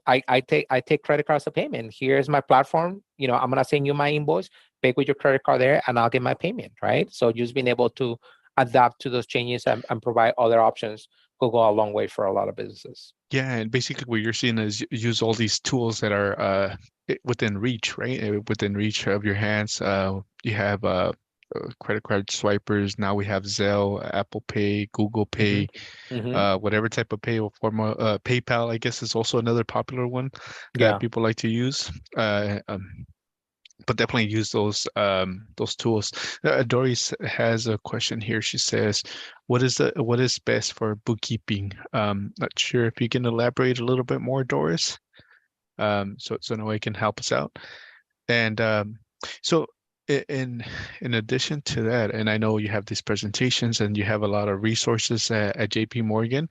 [SPEAKER 2] I take credit cards as a payment. Here's my platform. I'm gonna send you my invoice, pay with your credit card there, and I'll get my payment, right? So just being able to adapt to those changes and provide other options could go a long way for a lot of businesses.
[SPEAKER 1] Yeah, and basically what you're seeing is use all these tools that are within reach, right? Within reach of your hands. You have credit card swipers. Now we have Zelle, Apple Pay, Google Pay, whatever type of pay or form of PayPal, I guess, is also another popular one that people like to use. But definitely use those tools. Doris has a question here. She says, "What is best for bookkeeping?" Not sure if you can elaborate a little bit more, Doris. So Noe can help us out. And so in addition to that, and I know you have these presentations and you have a lot of resources at JP Morgan.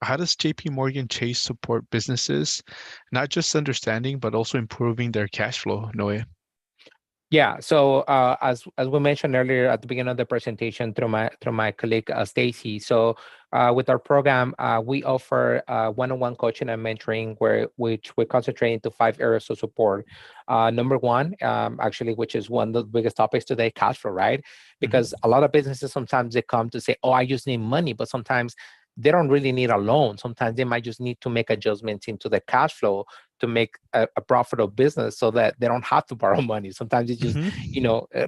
[SPEAKER 1] How does JP Morgan Chase support businesses, not just understanding, but also improving their cash flow, Noe?
[SPEAKER 2] Yeah. So as we mentioned earlier at the beginning of the presentation through my colleague Stacy. So with our program, we offer one-on-one coaching and mentoring, which we concentrate into 5 areas of support. Number one, actually, which is one of the biggest topics today, cash flow, right? Because a lot of businesses sometimes they come to say, "Oh, I just need money," but sometimes they don't really need a loan. Sometimes they might just need to make adjustments into the cash flow to make a profitable business so that they don't have to borrow money. Sometimes it's just,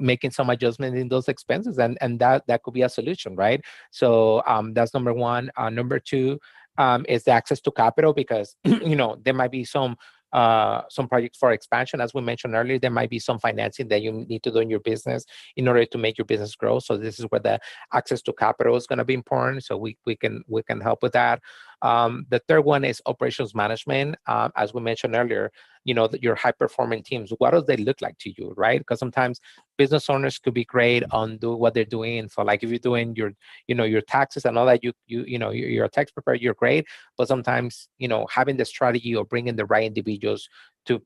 [SPEAKER 2] making some adjustment in those expenses, and that could be a solution, right? So that's number one. Number two is the access to capital, because, there might be some projects for expansion. As we mentioned earlier, there might be some financing that you need to do in your business in order to make your business grow. So this is where the access to capital is going to be important. So we can help with that. The third one is operations management. As we mentioned earlier, your high performing teams, what do they look like to you, right? Because sometimes business owners could be great on do what they're doing. So like if you're doing your taxes and all that, you're a tax preparer, you're great. But sometimes, having the strategy or bringing the right individuals to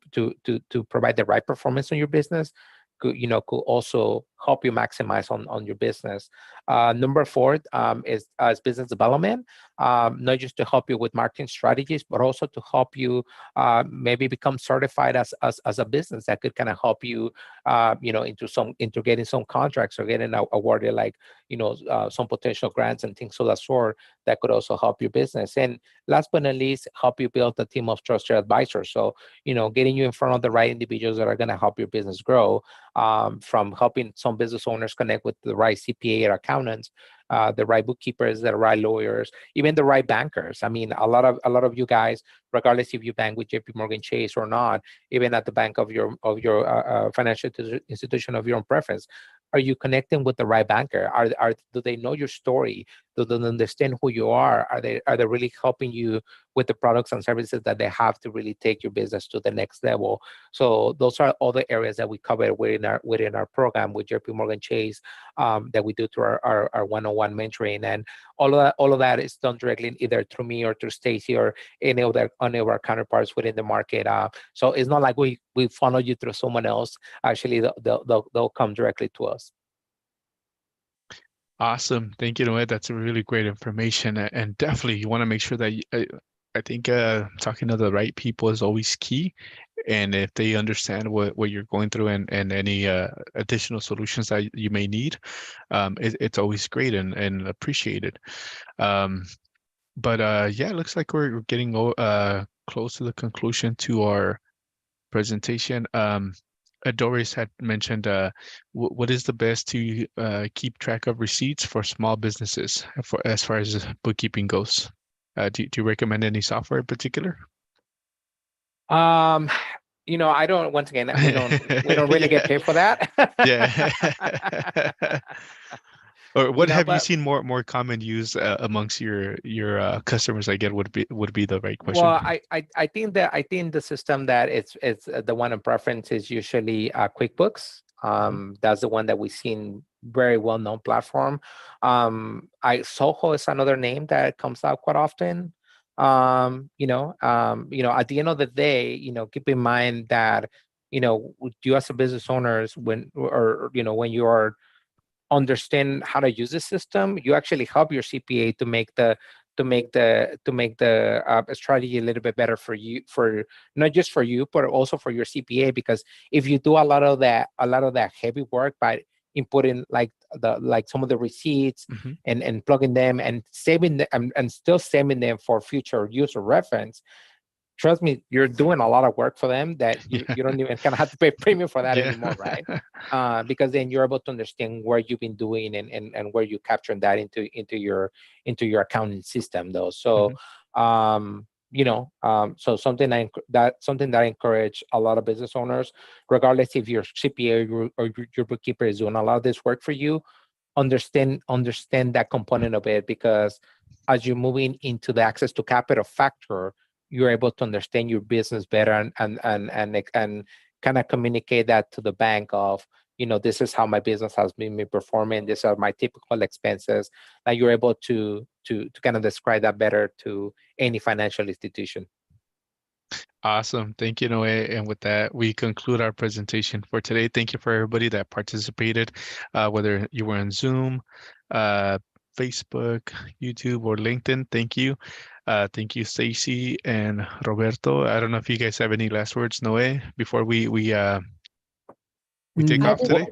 [SPEAKER 2] provide the right performance on your business could also help you maximize on your business. Number four is business development, not just to help you with marketing strategies, but also to help you maybe become certified as a business that could kind of help you, into getting some contracts or getting awarded, like, some potential grants and things of that sort that could also help your business. And last but not least, help you build a team of trusted advisors. So, getting you in front of the right individuals that are going to help your business grow, from helping some business owners connect with the right CPA or accountants, the right bookkeepers, the right lawyers, even the right bankers. I mean, a lot of you guys, regardless if you bank with JP Morgan Chase or not, even at the bank of your financial institution of your own preference, are you connecting with the right banker? Do they know your story? Do they understand who you are? Are they really helping you with the products and services that they have to really take your business to the next level? So those are all the areas that we cover within our program with JP Morgan Chase, that we do through our one-on-one mentoring, and all of that is done directly either through me or through Stacy or any of our counterparts within the market. So it's not like we funnel you through someone else. Actually, they'll come directly to us.
[SPEAKER 1] Awesome. Thank you, Noe. That's a really great information. And definitely you want to make sure that I think talking to the right people is always key. And if they understand what you're going through and any additional solutions that you may need, it's always great and appreciated. But yeah, it looks like we're getting close to the conclusion to our presentation. Doris had mentioned what is the best to keep track of receipts for small businesses as far as bookkeeping goes. Do you recommend any software in particular?
[SPEAKER 2] I don't. Once again, we don't really get paid for that.
[SPEAKER 1] Yeah. Or what have you seen more common use amongst your customers? I get would be the right question.
[SPEAKER 2] Well, I think the system that it's the one of preference is usually QuickBooks. That's the one that we've seen very well-known platform. Soho is another name that comes out quite often. You know, at the end of the day, keep in mind that, you as a business owners, when you are understand how to use the system, you actually help your CPA to make the strategy a little bit better for you, for not just for you, but also for your CPA. Because if you do a lot of that heavy work by inputting like some of the receipts and plugging them and saving them and still saving them for future user reference, trust me, you're doing a lot of work for them that you don't even kind of have to pay premium for that anymore, right? Because then you're able to understand where you've been doing and where you capturing that into your accounting system, though. So, so something that I encourage a lot of business owners, regardless if your CPA or your bookkeeper is doing a lot of this work for you, understand that component of it, because as you're moving into the access to capital factor, you're able to understand your business better and kind of communicate that to the bank of, this is how my business has been performing. These are my typical expenses. That you're able to kind of describe that better to any financial institution.
[SPEAKER 1] Awesome. Thank you, Noe. And with that, we conclude our presentation for today. Thank you for everybody that participated, whether you were on Zoom, Facebook, YouTube, or LinkedIn. Thank you. Thank you, Stacy and Roberto. I don't know if you guys have any last words, Noe, before we take off today.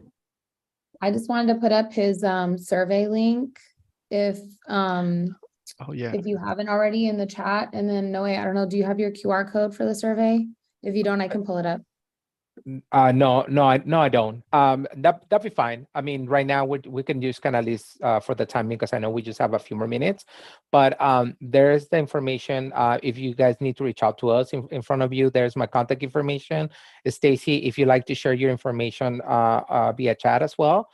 [SPEAKER 3] I just wanted to put up his survey link if if you haven't already in the chat. And then Noe, I don't know, do you have your QR code for the survey? If you don't, I can pull it up.
[SPEAKER 2] No, I don't. That'd be fine. I mean, right now we can just kind of list for the timing, because I know we just have a few more minutes. But there's the information. If you guys need to reach out to us in front of you, there's my contact information. Stacy, if you'd like to share your information via chat as well.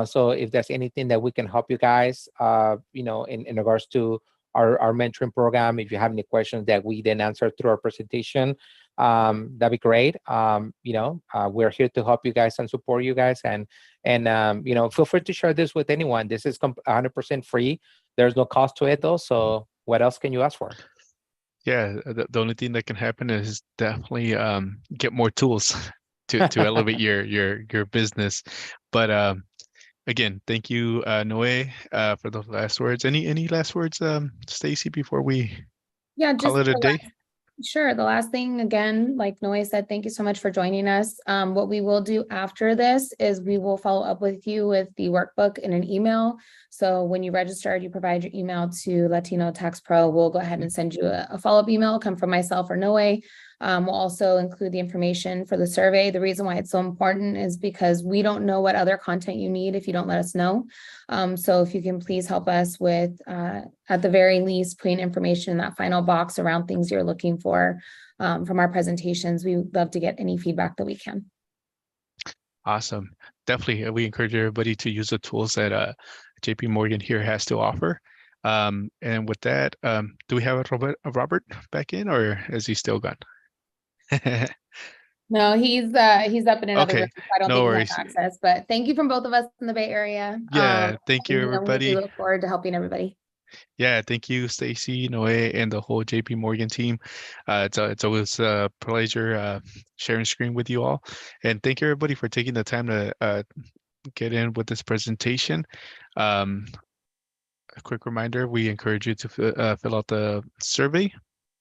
[SPEAKER 2] So if there's anything that we can help you guys, in regards to our mentoring program, if you have any questions that we didn't answer through our presentation, that'd be great. We're here to help you guys and support you guys, and feel free to share this with anyone. This is 100% free. There's no cost to it, though. So what else can you ask for?
[SPEAKER 1] Yeah, the only thing that can happen is definitely get more tools to elevate your business. But again, thank you, Noe, for those last words. Any last words, Stacy, before we call it a day?
[SPEAKER 3] Sure. The last thing, again, like Noe said, thank you so much for joining us. What we will do after this is we will follow up with you with the workbook in an email. So when you register, you provide your email to Latino Tax Pro. We'll go ahead and send you a follow-up email, come from myself or Noe. We'll also include the information for the survey. The reason why it's so important is because we don't know what other content you need if you don't let us know. So if you can please help us with, at the very least, putting information in that final box around things you're looking for from our presentations. We would love to get any feedback that we can.
[SPEAKER 1] Awesome. Definitely. We encourage everybody to use the tools that JP Morgan here has to offer. And with that, do we have Robert back in, or is he still gone?
[SPEAKER 3] No, he's up in another room, so I don't think
[SPEAKER 1] worries.
[SPEAKER 3] he has access. But thank you from both of us in the Bay Area.
[SPEAKER 1] Yeah, thank you, everybody.
[SPEAKER 3] We look forward to helping everybody.
[SPEAKER 1] Yeah, thank you, Stacy, Noe, and the whole JP Morgan team. It's always a pleasure sharing screen with you all. And thank you, everybody, for taking the time to get in with this presentation. A quick reminder, we encourage you to fill out the survey.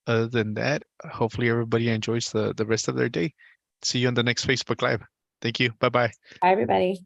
[SPEAKER 1] Other than that, hopefully everybody enjoys the rest of their day. See you on the next Facebook Live. Thank you. Bye-bye.
[SPEAKER 3] Bye, everybody.